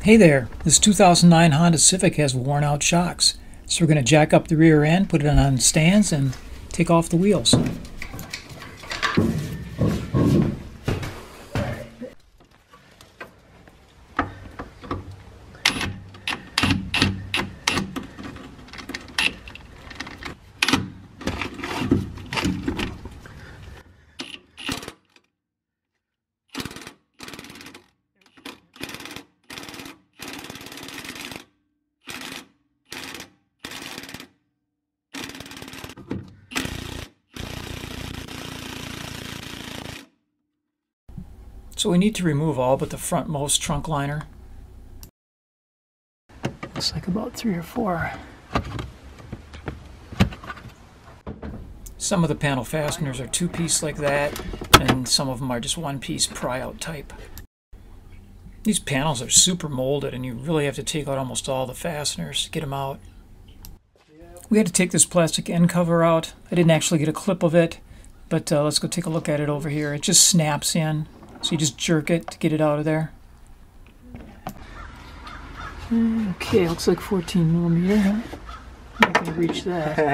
Hey there, this 2009 Honda Civic has worn out shocks. So we're going to jack up the rear end, put it on stands, and take off the wheels. So we need to remove all but the frontmost trunk liner. Looks like about 3 or 4. Some of the panel fasteners are 2-piece like that, and some of them are just 1-piece pry-out type. These panels are super molded, and you really have to take out almost all the fasteners to get them out. We had to take this plastic end cover out. I didn't actually get a clip of it, but let's go take a look at it over here. It just snaps in. So you just jerk it to get it out of there. Okay, looks like 14 millimeter. Huh? I'm not going to reach that.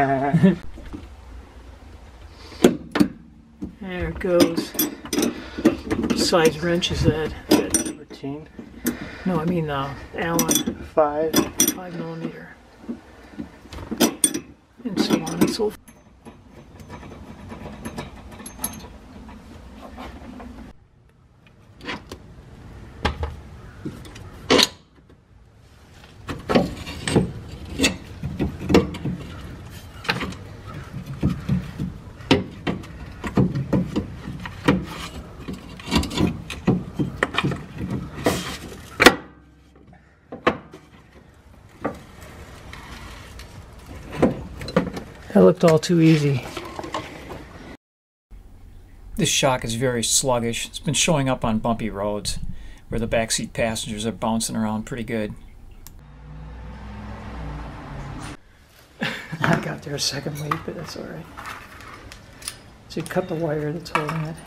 There it goes. What size wrench is that? 14. No, I mean Allen. 5 millimeter. And so on and so forth. That looked all too easy. This shock is very sluggish. It's been showing up on bumpy roads where the backseat passengers are bouncing around pretty good. I got there a second late, but that's alright. So you cut the wire that's holding it.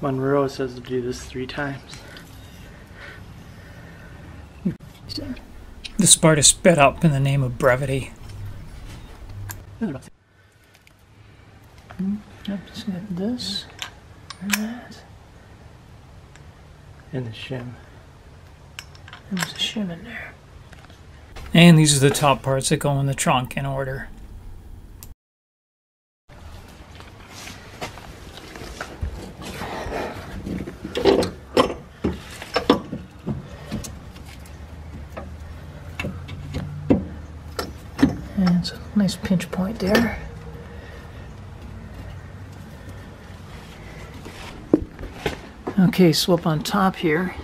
Monroe says to do this 3 times. This part is sped up in the name of brevity. Yep, just got this and that. And the shim. And there's a shim in there. And these are the top parts that go in the trunk in order. And it's a nice pinch point there. Okay, so up on top here,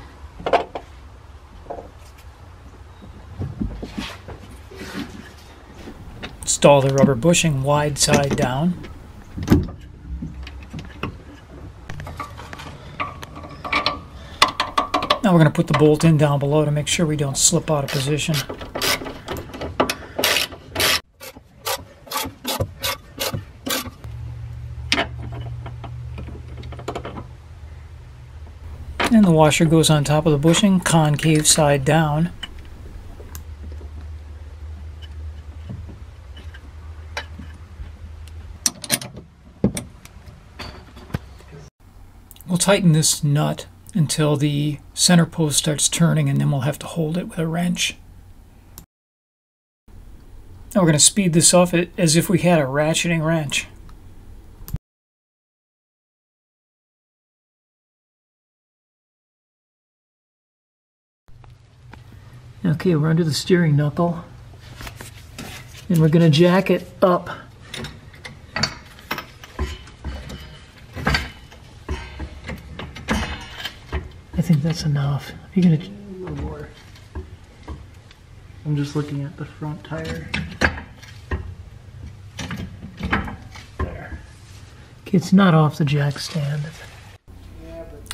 install the rubber bushing wide side down. Now we're going to put the bolt in down below to make sure we don't slip out of position. And the washer goes on top of the bushing, concave side down. We'll tighten this nut until the center post starts turning, and then we'll have to hold it with a wrench. Now we're going to speed this up as if we had a ratcheting wrench. Okay, we're under the steering knuckle, and we're going to jack it up. I think that's enough. You're going to A little more. I'm just looking at the front tire. There. Okay, it's not off the jack stand.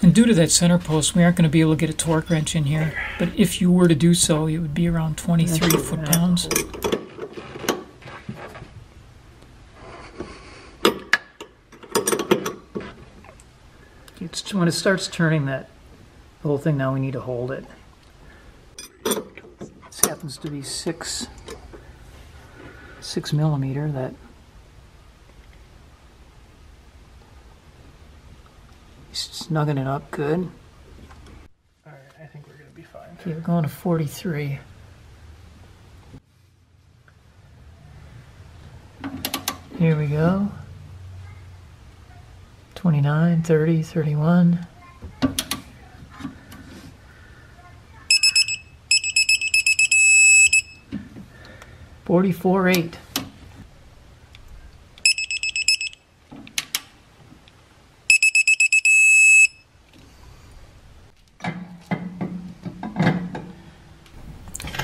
And due to that center post, we aren't going to be able to get a torque wrench in here. But if you were to do so, it would be around 23 foot-pounds. when it starts turning that the whole thing, now we need to hold it. This happens to be 6 millimeter. That snugging it up good. Alright, I think we're gonna be fine. Okay, we're going to 43. Here we go. 29, 30, 31. $44.8.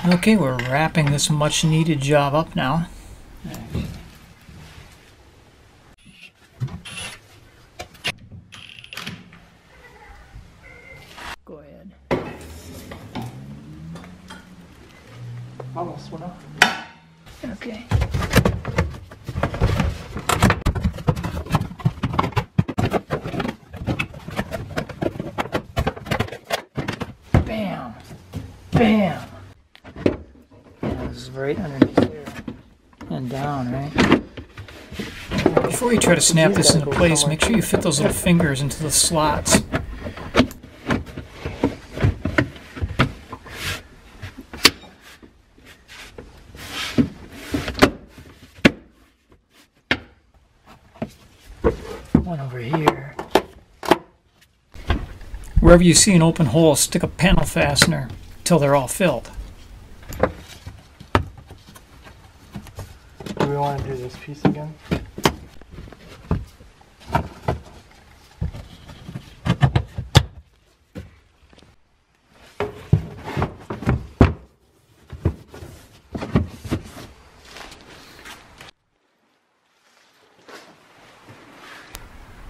Okay, we're wrapping this much needed job up now. Go ahead. Almost went off. Okay. Bam! Bam! Yeah, this is right underneath there. And down, right? Before you try to snap this into place, make sure you fit those little fingers into the slots. One over here. Wherever you see an open hole, stick a panel fastener till they're all filled. Do we want to do this piece again?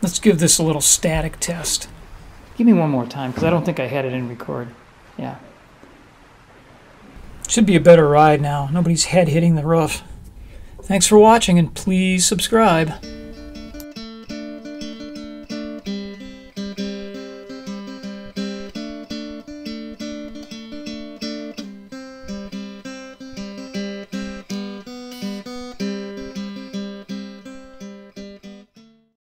Let's give this a little static test. Give me one more time, because I don't think I had it in record. Yeah. Should be a better ride now. Nobody's head hitting the roof. Thanks for watching, and please subscribe.